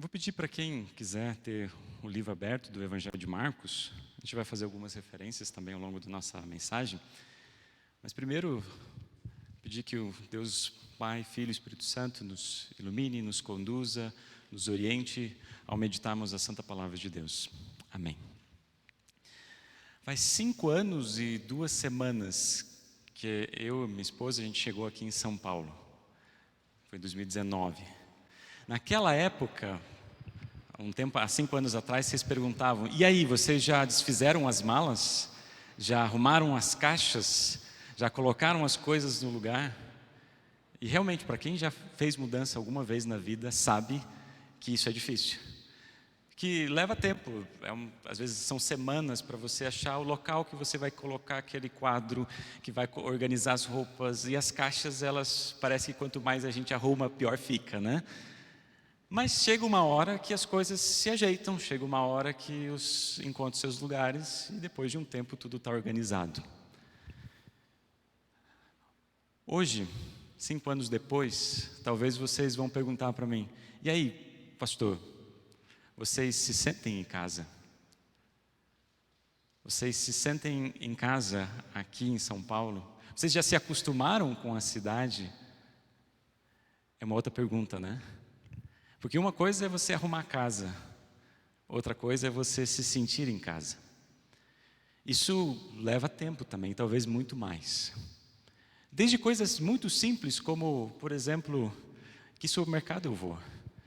Eu vou pedir para quem quiser ter o livro aberto do Evangelho de Marcos. A gente vai fazer algumas referências também ao longo da nossa mensagem. Mas primeiro, pedir que o Deus Pai, Filho e Espírito Santo nos ilumine, nos conduza, nos oriente ao meditarmos a Santa Palavra de Deus. Amém. Faz 5 anos e 2 semanas que eu e minha esposa, a gente chegou aqui em São Paulo. Foi em 2019. Naquela época, há 5 anos atrás, vocês perguntavam: e aí, vocês já desfizeram as malas? Já arrumaram as caixas? Já colocaram as coisas no lugar? E realmente, para quem já fez mudança alguma vez na vida, sabe que isso é difícil. Que leva tempo, às vezes são semanas para você achar o local que você vai colocar aquele quadro, que vai organizar as roupas. E as caixas, elas parece que quanto mais a gente arruma, pior fica, né? Mas chega uma hora que as coisas se ajeitam, chega uma hora que encontram seus lugares e depois de um tempo tudo está organizado. Hoje, 5 anos depois, talvez vocês vão perguntar para mim: e aí, pastor, vocês se sentem em casa? Vocês se sentem em casa aqui em São Paulo? Vocês já se acostumaram com a cidade? É uma outra pergunta, né? Porque uma coisa é você arrumar a casa, outra coisa é você se sentir em casa. Isso leva tempo também, talvez muito mais. Desde coisas muito simples como, por exemplo, que supermercado eu vou?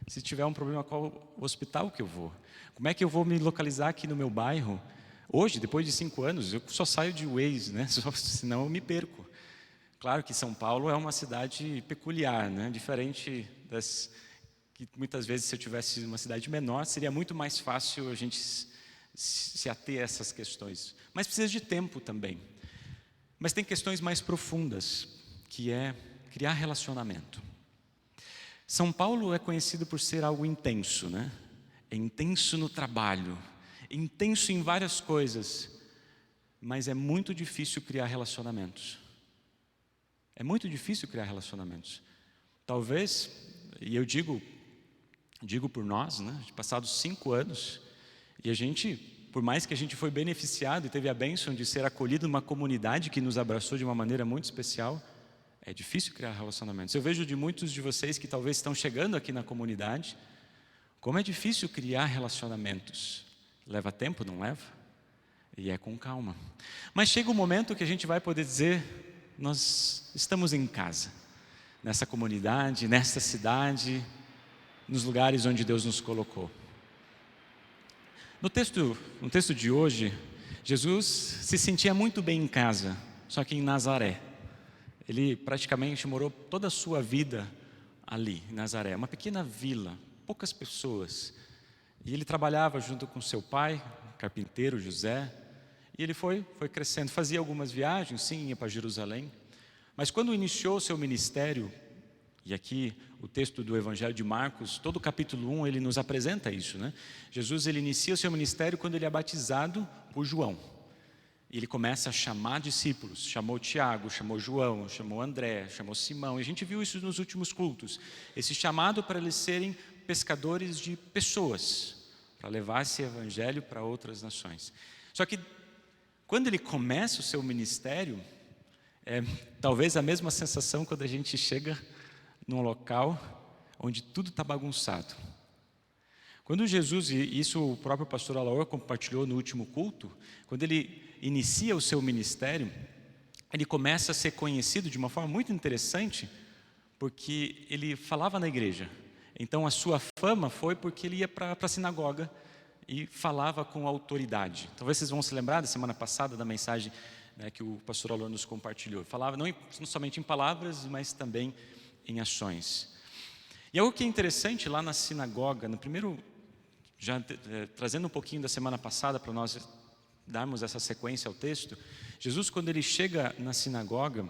Se tiver um problema, qual hospital que eu vou? Como é que eu vou me localizar aqui no meu bairro? Hoje, depois de 5 anos, eu só saio de Waze, né? Senão eu me perco. Claro que São Paulo é uma cidade peculiar, né? Diferente das que muitas vezes, se eu tivesse uma cidade menor, seria muito mais fácil a gente se ater a essas questões. Mas precisa de tempo também. Mas tem questões mais profundas, que é criar relacionamento. São Paulo é conhecido por ser algo intenso, né? É intenso no trabalho, intenso em várias coisas, mas é muito difícil criar relacionamentos. É muito difícil criar relacionamentos. Talvez, e eu digo por nós, né? Passados 5 anos, e a gente, por mais que a gente foi beneficiado e teve a bênção de ser acolhido numa comunidade que nos abraçou de uma maneira muito especial, é difícil criar relacionamentos. Eu vejo de muitos de vocês que talvez estão chegando aqui na comunidade, como é difícil criar relacionamentos. Leva tempo, não leva? E é com calma. Mas chega um momento que a gente vai poder dizer: nós estamos em casa, nessa comunidade, nessa cidade, nos lugares onde Deus nos colocou. No texto de hoje, Jesus se sentia muito bem em casa, só que em Nazaré. Ele praticamente morou toda a sua vida ali, em Nazaré, uma pequena vila, poucas pessoas. E ele trabalhava junto com seu pai, carpinteiro José, e ele foi crescendo, fazia algumas viagens, sim, ia para Jerusalém. Mas quando iniciou seu ministério, e aqui o texto do Evangelho de Marcos, todo o capítulo 1, ele nos apresenta isso, né? Jesus, ele inicia o seu ministério quando ele é batizado por João. Ele começa a chamar discípulos, chamou Tiago, chamou João, chamou André, chamou Simão. E a gente viu isso nos últimos cultos. Esse chamado para eles serem pescadores de pessoas, para levar esse evangelho para outras nações. Só que quando ele começa o seu ministério, talvez a mesma sensação quando a gente chega num local onde tudo está bagunçado. Quando Jesus, e isso o próprio pastor Alaor compartilhou no último culto, quando ele inicia o seu ministério, ele começa a ser conhecido de uma forma muito interessante, porque ele falava na igreja. Então a sua fama foi porque ele ia para a sinagoga e falava com autoridade. Talvez vocês vão se lembrar da semana passada da mensagem, né, que o pastor Alaor nos compartilhou. Falava não somente em palavras, mas também em ações. E algo que é interessante lá na sinagoga, no primeiro, trazendo um pouquinho da semana passada para nós darmos essa sequência ao texto, Jesus, quando ele chega na sinagoga,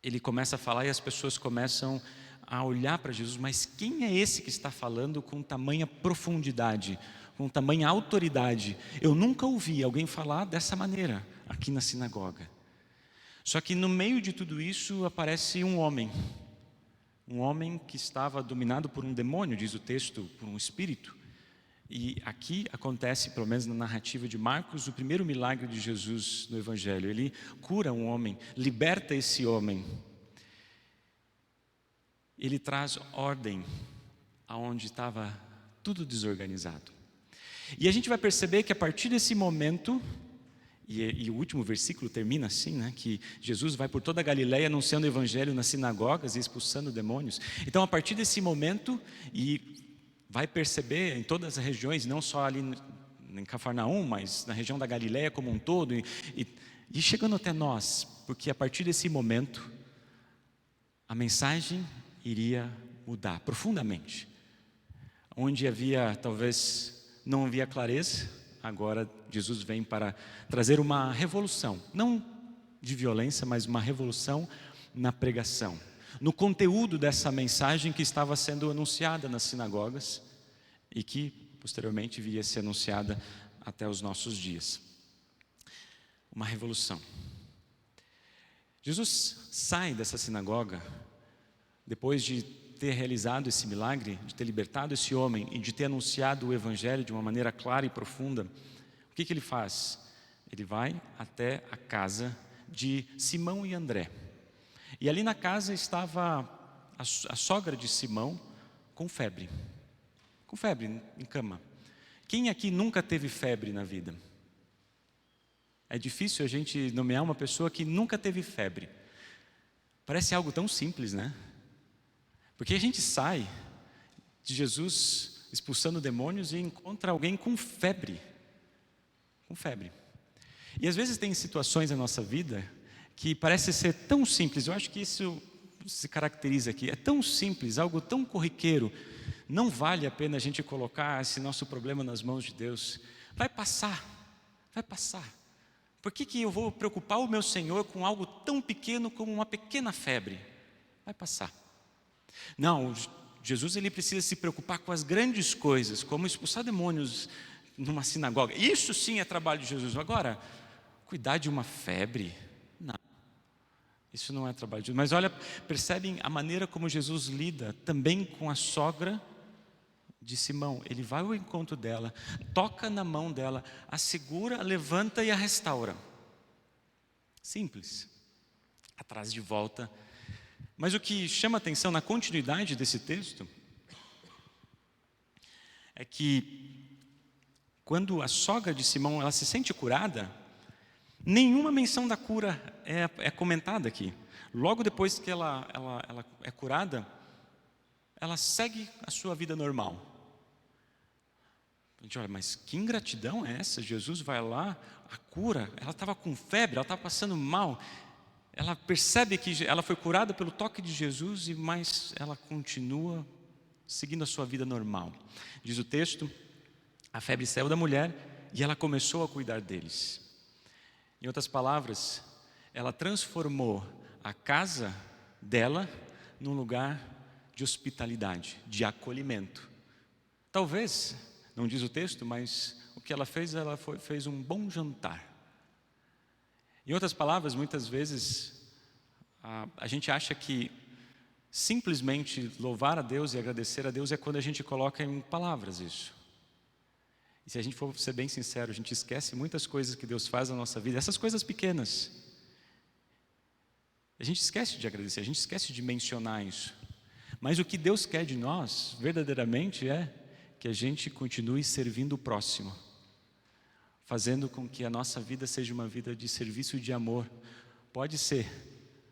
ele começa a falar e as pessoas começam a olhar para Jesus: mas quem é esse que está falando com tamanha profundidade, com tamanha autoridade? Eu nunca ouvi alguém falar dessa maneira aqui na sinagoga. Só que no meio de tudo isso aparece um homem um homem que estava dominado por um demônio, diz o texto, por um espírito. E aqui acontece, pelo menos na narrativa de Marcos, o primeiro milagre de Jesus no Evangelho. Ele cura um homem, liberta esse homem. Ele traz ordem aonde estava tudo desorganizado. E a gente vai perceber que a partir desse momento, e o último versículo termina assim, né, que Jesus vai por toda a Galileia anunciando o Evangelho nas sinagogas e expulsando demônios. Então, a partir desse momento, e vai perceber em todas as regiões, não só ali em Cafarnaum, mas na região da Galileia como um todo, e chegando até nós, porque a partir desse momento, a mensagem iria mudar profundamente. Onde havia, talvez, não havia clareza, agora Jesus vem para trazer uma revolução, não de violência, mas uma revolução na pregação, no conteúdo dessa mensagem que estava sendo anunciada nas sinagogas e que posteriormente viria a ser anunciada até os nossos dias. Uma revolução. Jesus sai dessa sinagoga depois de ter realizado esse milagre, de ter libertado esse homem e de ter anunciado o Evangelho de uma maneira clara e profunda. O que ele faz? Ele vai até a casa de Simão e André. E ali na casa estava a sogra de Simão com febre em cama. Quem aqui nunca teve febre na vida? É difícil a gente nomear uma pessoa que nunca teve febre. Parece algo tão simples, né? Porque a gente sai de Jesus expulsando demônios e encontra alguém com febre. Com febre. E às vezes tem situações na nossa vida que parece ser tão simples. Eu acho que isso se caracteriza aqui. É tão simples, algo tão corriqueiro. Não vale a pena a gente colocar esse nosso problema nas mãos de Deus. Vai passar, vai passar. Por que eu vou preocupar o meu Senhor com algo tão pequeno como uma pequena febre? Vai passar. Não, Jesus ele precisa se preocupar com as grandes coisas, como expulsar demônios numa sinagoga. Isso sim é trabalho de Jesus. Agora, cuidar de uma febre, não. Isso não é trabalho de Jesus. Mas olha, percebem a maneira como Jesus lida também com a sogra de Simão. Ele vai ao encontro dela, toca na mão dela, a segura, a levanta e a restaura. Simples. Atrás de volta. Mas o que chama atenção na continuidade desse texto é que quando a sogra de Simão ela se sente curada, nenhuma menção da cura é comentada aqui. Logo depois que ela é curada, ela segue a sua vida normal. A gente olha, mas que ingratidão é essa? Jesus vai lá, a cura, ela estava com febre, ela estava passando mal. Ela percebe que ela foi curada pelo toque de Jesus, mas ela continua seguindo a sua vida normal. Diz o texto, a febre saiu da mulher e ela começou a cuidar deles. Em outras palavras, ela transformou a casa dela num lugar de hospitalidade, de acolhimento. Talvez, não diz o texto, mas o que ela fez fez um bom jantar. Em outras palavras, muitas vezes, a gente acha que simplesmente louvar a Deus e agradecer a Deus é quando a gente coloca em palavras isso. E se a gente for ser bem sincero, a gente esquece muitas coisas que Deus faz na nossa vida, essas coisas pequenas. A gente esquece de agradecer, a gente esquece de mencionar isso. Mas o que Deus quer de nós, verdadeiramente, é que a gente continue servindo o próximo, fazendo com que a nossa vida seja uma vida de serviço e de amor. Pode ser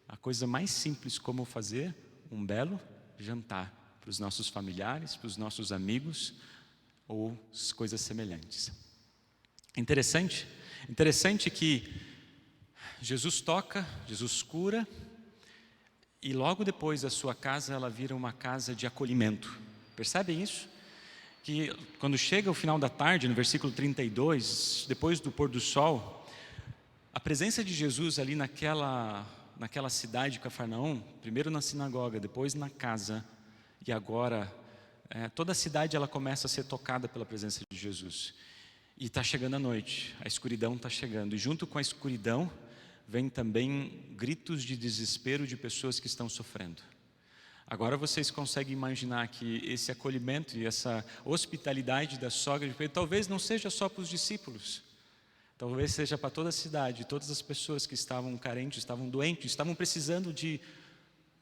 a coisa mais simples como fazer um belo jantar para os nossos familiares, para os nossos amigos ou coisas semelhantes. Interessante que Jesus toca, Jesus cura e logo depois a sua casa ela vira uma casa de acolhimento. Percebem isso? Que quando chega o final da tarde, no versículo 32, depois do pôr do sol, a presença de Jesus ali naquela cidade de Cafarnaum, primeiro na sinagoga, depois na casa, e agora toda a cidade ela começa a ser tocada pela presença de Jesus. E está chegando a noite, a escuridão está chegando, e junto com a escuridão vem também gritos de desespero de pessoas que estão sofrendo. Agora vocês conseguem imaginar que esse acolhimento e essa hospitalidade da sogra de Pedro talvez não seja só para os discípulos, talvez seja para toda a cidade, todas as pessoas que estavam carentes, estavam doentes, estavam precisando de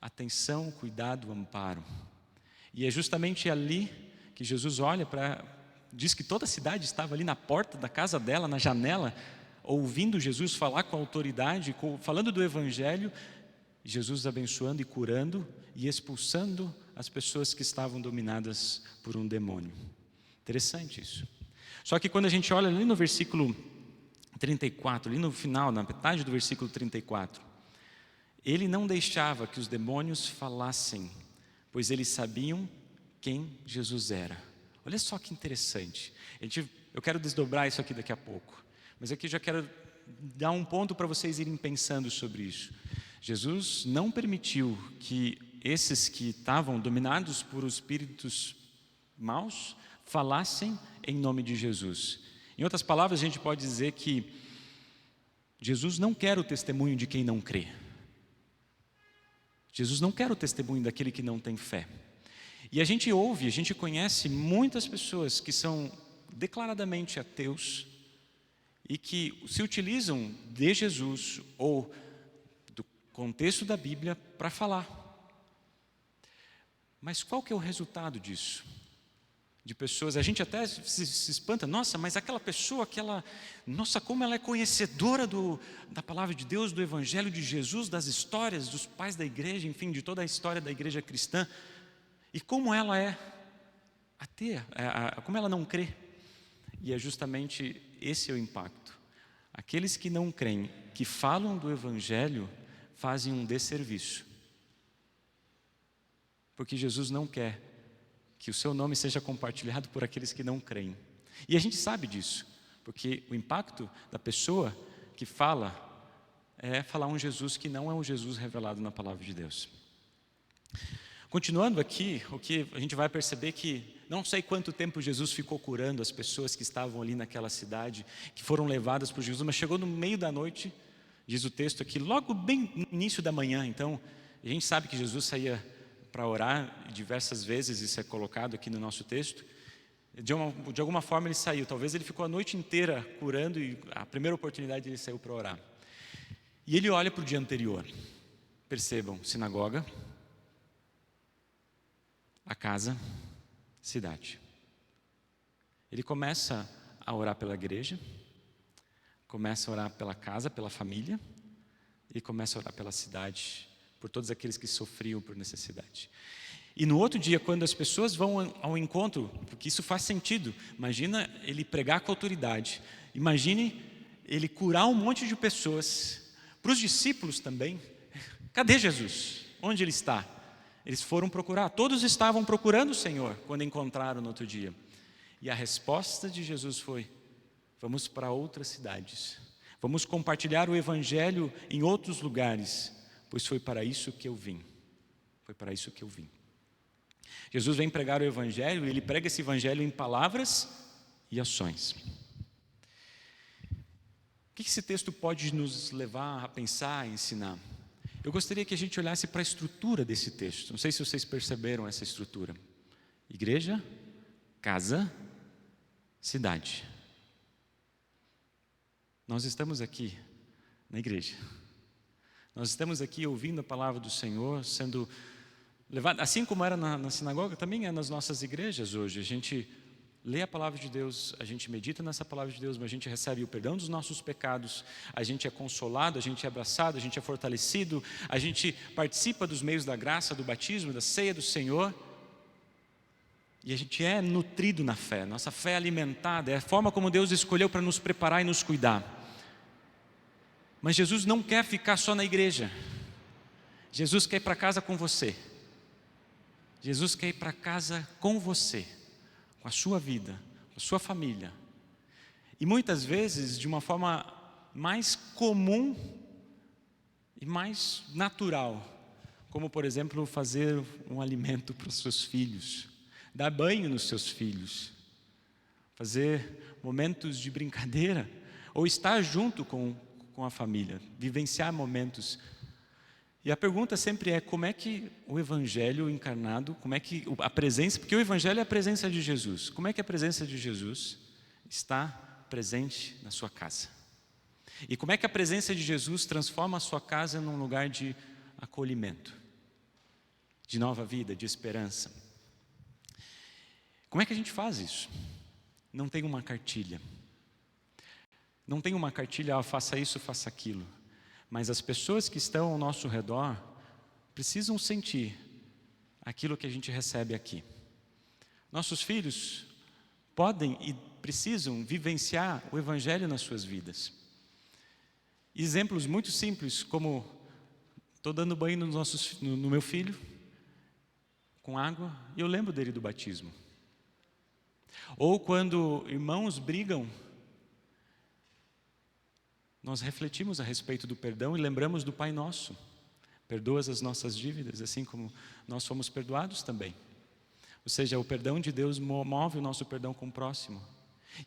atenção, cuidado, amparo. E é justamente ali que Jesus olha para, diz que toda a cidade estava ali na porta da casa dela, na janela, ouvindo Jesus falar com autoridade, falando do Evangelho, Jesus abençoando e curando e expulsando as pessoas que estavam dominadas por um demônio. Interessante isso. Só que quando a gente olha ali no versículo 34, ali no final, na metade do versículo 34, ele não deixava que os demônios falassem, pois eles sabiam quem Jesus era. Olha só que interessante. Eu quero desdobrar isso aqui daqui a pouco, mas aqui já quero dar um ponto para vocês irem pensando sobre isso. Jesus não permitiu que esses que estavam dominados por espíritos maus falassem em nome de Jesus. Em outras palavras, a gente pode dizer que Jesus não quer o testemunho de quem não crê. Jesus não quer o testemunho daquele que não tem fé. E a gente conhece muitas pessoas que são declaradamente ateus e que se utilizam de Jesus ou do contexto da Bíblia para falar. Mas qual que é o resultado disso? De pessoas, a gente até se espanta, nossa, mas aquela pessoa, nossa, como ela é conhecedora da palavra de Deus, do Evangelho de Jesus, das histórias dos pais da igreja, enfim, de toda a história da igreja cristã, e como ela é ateia, como ela não crê. E é justamente esse é o impacto. Aqueles que não creem, que falam do Evangelho, fazem um desserviço. Porque Jesus não quer que o seu nome seja compartilhado por aqueles que não creem. E a gente sabe disso, porque o impacto da pessoa que fala é falar um Jesus que não é um Jesus revelado na palavra de Deus. Continuando aqui, o que a gente vai perceber que não sei quanto tempo Jesus ficou curando as pessoas que estavam ali naquela cidade, que foram levadas por Jesus, mas chegou no meio da noite, diz o texto aqui, logo bem no início da manhã. Então, a gente sabe que Jesus saía para orar, diversas vezes isso é colocado aqui no nosso texto. De alguma forma ele saiu, talvez ele ficou a noite inteira curando e a primeira oportunidade ele saiu para orar. E ele olha para o dia anterior, percebam, sinagoga, a casa, cidade. Ele começa a orar pela igreja, começa a orar pela casa, pela família, e começa a orar pela cidade, por todos aqueles que sofriam por necessidade. E no outro dia, quando as pessoas vão ao encontro, porque isso faz sentido, imagina ele pregar com autoridade, imagine ele curar um monte de pessoas, para os discípulos também, cadê Jesus? Onde ele está? Eles foram procurar, todos estavam procurando o Senhor, quando encontraram no outro dia. E a resposta de Jesus foi, vamos para outras cidades, vamos compartilhar o Evangelho em outros lugares, pois foi para isso que eu vim. Foi para isso que eu vim. Jesus vem pregar o Evangelho, e ele prega esse Evangelho em palavras e ações. O que esse texto pode nos levar a pensar, a ensinar? Eu gostaria que a gente olhasse para a estrutura desse texto. Não sei se vocês perceberam essa estrutura. Igreja, casa, cidade. Nós estamos aqui na igreja. Nós estamos aqui ouvindo a palavra do Senhor, sendo levado, assim como era na sinagoga, também é nas nossas igrejas hoje. A gente lê a palavra de Deus, a gente medita nessa palavra de Deus, mas a gente recebe o perdão dos nossos pecados, a gente é consolado, a gente é abraçado, a gente é fortalecido, a gente participa dos meios da graça, do batismo, da ceia do Senhor, e a gente é nutrido na fé, nossa fé é alimentada, é a forma como Deus escolheu para nos preparar e nos cuidar. Mas Jesus não quer ficar só na igreja. Jesus quer ir para casa com você. Jesus quer ir para casa com você, com a sua vida, com a sua família. E muitas vezes de uma forma mais comum e mais natural, como por exemplo fazer um alimento para os seus filhos, dar banho nos seus filhos, fazer momentos de brincadeira, ou estar junto com a família, vivenciar momentos. E a pergunta sempre é, como é que o Evangelho encarnado, como é que a presença, porque o Evangelho é a presença de Jesus, como é que a presença de Jesus está presente na sua casa? E como é que a presença de Jesus transforma a sua casa num lugar de acolhimento, de nova vida, de esperança? Como é que a gente faz isso? Não tem uma cartilha. Não tem uma cartilha, faça isso, faça aquilo. Mas as pessoas que estão ao nosso redor precisam sentir aquilo que a gente recebe aqui. Nossos filhos podem e precisam vivenciar o Evangelho nas suas vidas. Exemplos muito simples, como estou dando banho no meu filho, com água, e eu lembro dele do batismo. Ou quando irmãos brigam, nós refletimos a respeito do perdão e lembramos do Pai Nosso. Perdoas as nossas dívidas, assim como nós fomos perdoados também. Ou seja, o perdão de Deus move o nosso perdão com o próximo.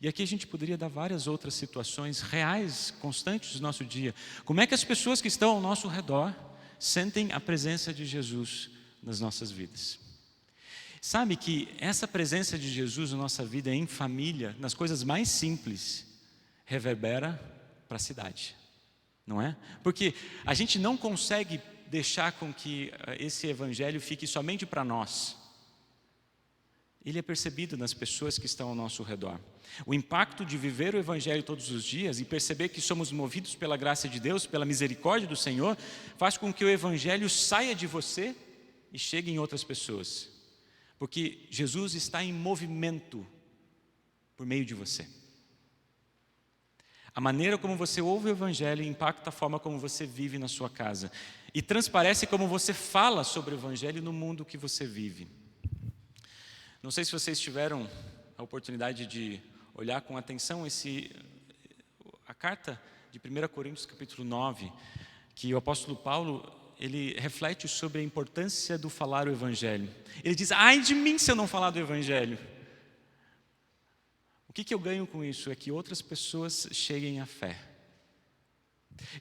E aqui a gente poderia dar várias outras situações reais, constantes do nosso dia. Como é que as pessoas que estão ao nosso redor sentem a presença de Jesus nas nossas vidas? Sabe que essa presença de Jesus na nossa vida, em família, nas coisas mais simples, reverbera para a cidade, não é? Porque a gente não consegue deixar com que esse Evangelho fique somente para nós. Ele é percebido nas pessoas que estão ao nosso redor. O impacto de viver o Evangelho todos os dias e perceber que somos movidos pela graça de Deus, pela misericórdia do Senhor, faz com que o Evangelho saia de você e chegue em outras pessoas. Porque Jesus está em movimento por meio de você. A maneira como você ouve o Evangelho impacta a forma como você vive na sua casa. E transparece como você fala sobre o Evangelho no mundo que você vive. Não sei se vocês tiveram a oportunidade de olhar com atenção a carta de 1 Coríntios capítulo 9, que o apóstolo Paulo, ele reflete sobre a importância do falar o Evangelho. Ele diz, ai de mim se eu não falar do Evangelho. O que eu ganho com isso? É que outras pessoas cheguem à fé.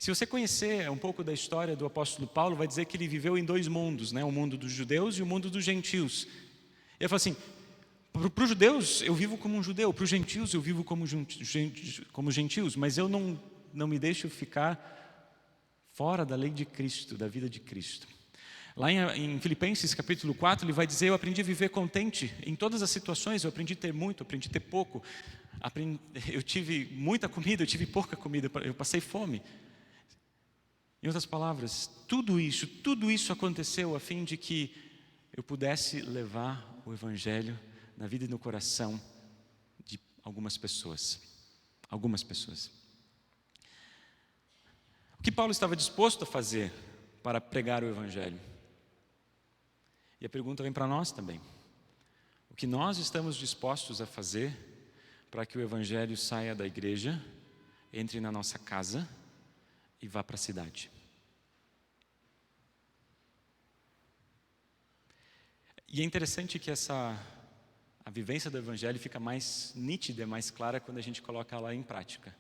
Se você conhecer um pouco da história do apóstolo Paulo, vai dizer que ele viveu em dois mundos, né? O mundo dos judeus e o mundo dos gentios. Ele fala assim, para os judeus eu vivo como um judeu, para os gentios eu vivo como gentios, mas eu não me deixo ficar fora da lei de Cristo, da vida de Cristo. Lá em Filipenses capítulo 4, ele vai dizer, eu aprendi a viver contente em todas as situações, eu aprendi a ter muito, aprendi a ter pouco, eu tive muita comida, eu tive pouca comida, eu passei fome. Em outras palavras, tudo isso aconteceu a fim de que eu pudesse levar o Evangelho na vida e no coração de algumas pessoas. Algumas pessoas. O que Paulo estava disposto a fazer para pregar o Evangelho? E a pergunta vem para nós também. O que nós estamos dispostos a fazer para que o Evangelho saia da igreja, entre na nossa casa e vá para a cidade? E é interessante que a vivência do Evangelho fica mais nítida, mais clara quando a gente coloca ela em prática.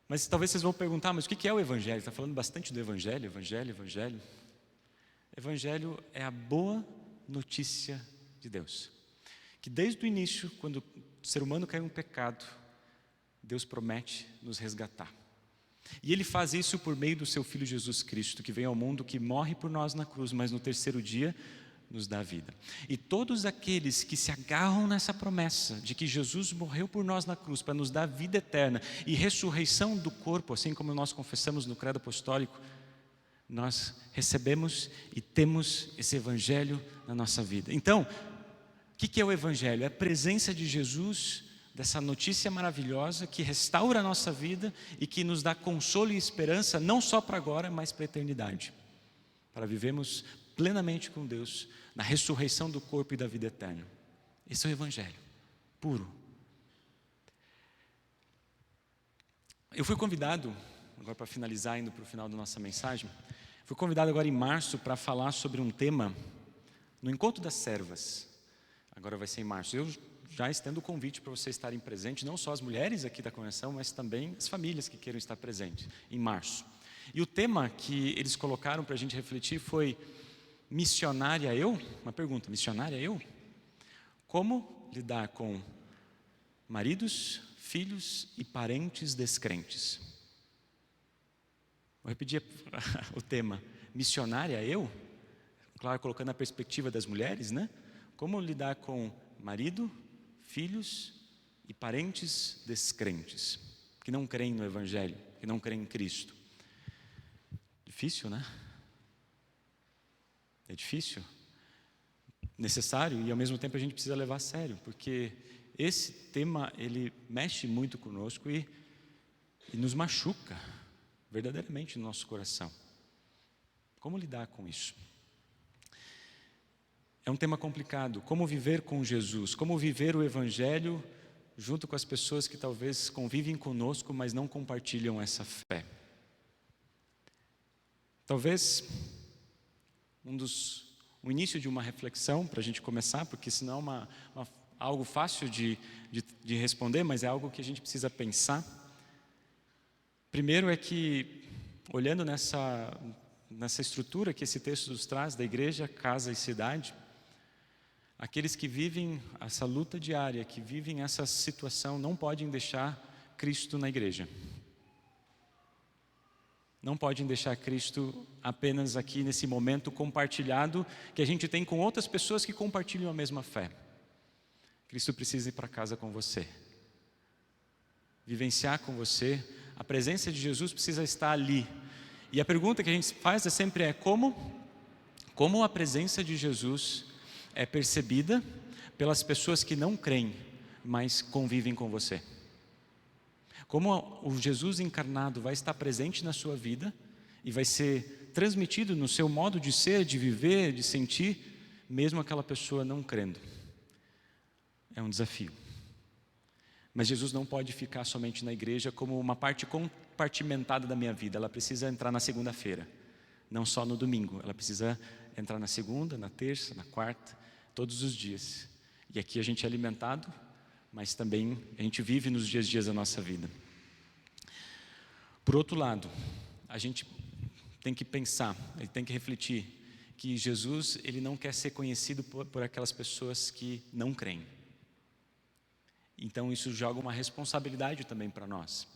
Mas talvez vocês vão perguntar, mas o que é o Evangelho? Está falando bastante do Evangelho. Evangelho é a boa notícia de Deus. Que desde o início, quando o ser humano caiu em pecado, Deus promete nos resgatar. E Ele faz isso por meio do Seu Filho Jesus Cristo, que vem ao mundo, que morre por nós na cruz, mas no terceiro dia nos dá vida. E todos aqueles que se agarram nessa promessa de que Jesus morreu por nós na cruz para nos dar vida eterna e ressurreição do corpo, assim como nós confessamos no credo apostólico, nós recebemos e temos esse Evangelho na nossa vida. Então, o que é o Evangelho? É a presença de Jesus, dessa notícia maravilhosa que restaura a nossa vida e que nos dá consolo e esperança, não só para agora, mas para a eternidade, para vivermos plenamente com Deus, na ressurreição do corpo e da vida eterna. Esse é o Evangelho, puro. Eu fui convidado, agora para finalizar, indo para o final da nossa mensagem, fui convidado agora em março para falar sobre um tema no Encontro das Servas. Agora vai ser em março. Eu já estendo o convite para vocês estarem presentes, não só as mulheres aqui da convenção, mas também as famílias que queiram estar presentes, em março. E o tema que eles colocaram para a gente refletir foi: missionária eu? Uma pergunta: missionária eu? Como lidar com maridos, filhos e parentes descrentes? Vou repetir o tema: missionária eu? Claro, colocando a perspectiva das mulheres, né? Como lidar com marido, filhos e parentes descrentes, que não creem no Evangelho, que não creem em Cristo. Difícil, né? É difícil, necessário, e ao mesmo tempo a gente precisa levar a sério, porque esse tema, ele mexe muito conosco e nos machuca verdadeiramente no nosso coração. Como lidar com isso? É um tema complicado. Como viver com Jesus? Como viver o Evangelho junto com as pessoas que talvez convivem conosco, mas não compartilham essa fé? Talvez o início de uma reflexão para a gente começar, porque senão é algo fácil de responder, mas é algo que a gente precisa pensar. Primeiro é que, olhando nessa estrutura que esse texto nos traz, da igreja, casa e cidade, aqueles que vivem essa luta diária, que vivem essa situação, não podem deixar Cristo na igreja. Não podem deixar Cristo apenas aqui nesse momento compartilhado que a gente tem com outras pessoas que compartilham a mesma fé. Cristo precisa ir para casa com você, vivenciar com você. A presença de Jesus precisa estar ali. E a pergunta que a gente faz sempre é: como a presença de Jesus é percebida pelas pessoas que não creem, mas convivem com você? Como o Jesus encarnado vai estar presente na sua vida e vai ser transmitido no seu modo de ser, de viver, de sentir, mesmo aquela pessoa não crendo? É um desafio. Mas Jesus não pode ficar somente na igreja como uma parte compartimentada da minha vida. Ela precisa entrar na segunda-feira, não só no domingo. Ela precisa entrar na segunda, na terça, na quarta, todos os dias. E aqui a gente é alimentado, mas também a gente vive nos dias a dias da nossa vida. Por outro lado, a gente tem que pensar, tem que refletir que Jesus, ele não quer ser conhecido por aquelas pessoas que não creem. Então isso joga uma responsabilidade também para nós.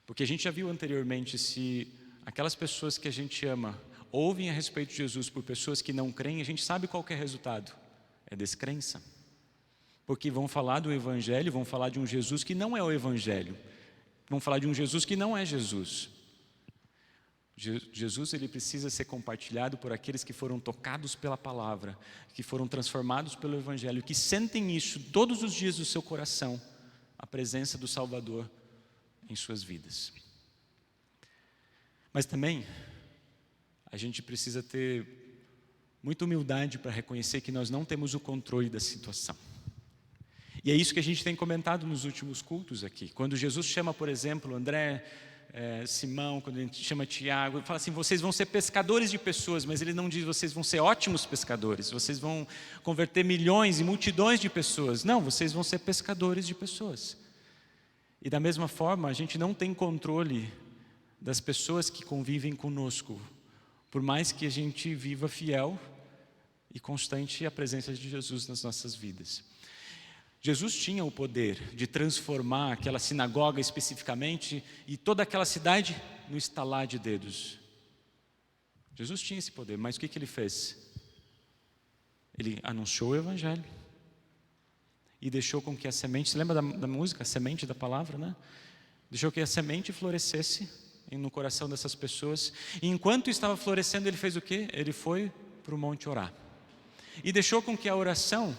Porque a gente já viu anteriormente, se aquelas pessoas que a gente ama ouvem a respeito de Jesus por pessoas que não creem, a gente sabe qual que é o resultado: é descrença. Porque vão falar do Evangelho, vão falar de um Jesus que não é o Evangelho, vão falar de um Jesus que não é Jesus. Jesus, ele precisa ser compartilhado por aqueles que foram tocados pela palavra, que foram transformados pelo Evangelho, que sentem isso todos os dias do seu coração, a presença do Salvador em suas vidas. Mas também a gente precisa ter muita humildade para reconhecer que nós não temos o controle da situação. E é isso que a gente tem comentado nos últimos cultos aqui. Quando Jesus chama, por exemplo, André, Simão, quando ele chama Tiago, ele fala assim: vocês vão ser pescadores de pessoas, mas ele não diz vocês vão ser ótimos pescadores, vocês vão converter milhões e multidões de pessoas. Não, vocês vão ser pescadores de pessoas. E da mesma forma, a gente não tem controle das pessoas que convivem conosco, por mais que a gente viva fiel e constante a presença de Jesus nas nossas vidas. Jesus tinha o poder de transformar aquela sinagoga especificamente e toda aquela cidade no estalar de dedos. Jesus tinha esse poder, mas o que ele fez? Ele anunciou o Evangelho e deixou com que a semente, você lembra da música, a semente da palavra, né? Deixou que a semente florescesse no coração dessas pessoas. E enquanto estava florescendo, ele fez o quê? Ele foi para o monte orar. E deixou com que a oração,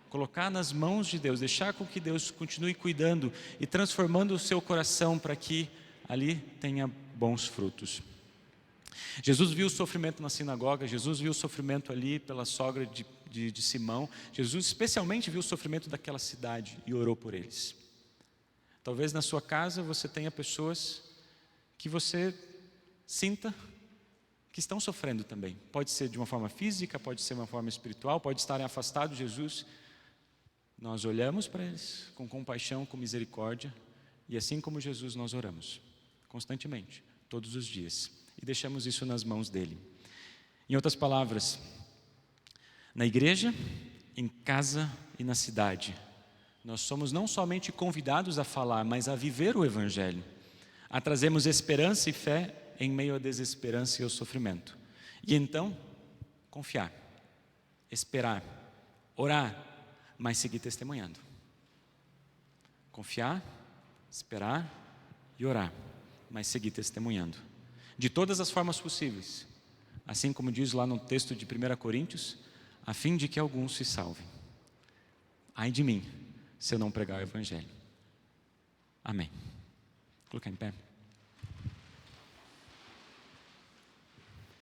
colocar nas mãos de Deus, deixar com que Deus continue cuidando e transformando o seu coração para que ali tenha bons frutos. Jesus viu o sofrimento na sinagoga, Jesus viu o sofrimento ali pela sogra de Simão, Jesus especialmente viu o sofrimento daquela cidade e orou por eles. Talvez na sua casa você tenha pessoas que você sinta que estão sofrendo também. Pode ser de uma forma física, pode ser de uma forma espiritual, pode estarem afastados de Jesus. Nós olhamos para eles com compaixão, com misericórdia, e assim como Jesus nós oramos, constantemente, todos os dias, e deixamos isso nas mãos dele. Em outras palavras, na igreja, em casa e na cidade, nós somos não somente convidados a falar, mas a viver o Evangelho, a trazermos esperança e fé em meio à desesperança e ao sofrimento. E então, confiar, esperar, orar, mas seguir testemunhando. Confiar, esperar e orar, mas seguir testemunhando. De todas as formas possíveis, assim como diz lá no texto de 1 Coríntios, a fim de que alguns se salvem. Ai de mim, se eu não pregar o Evangelho. Amém. Colocar em pé.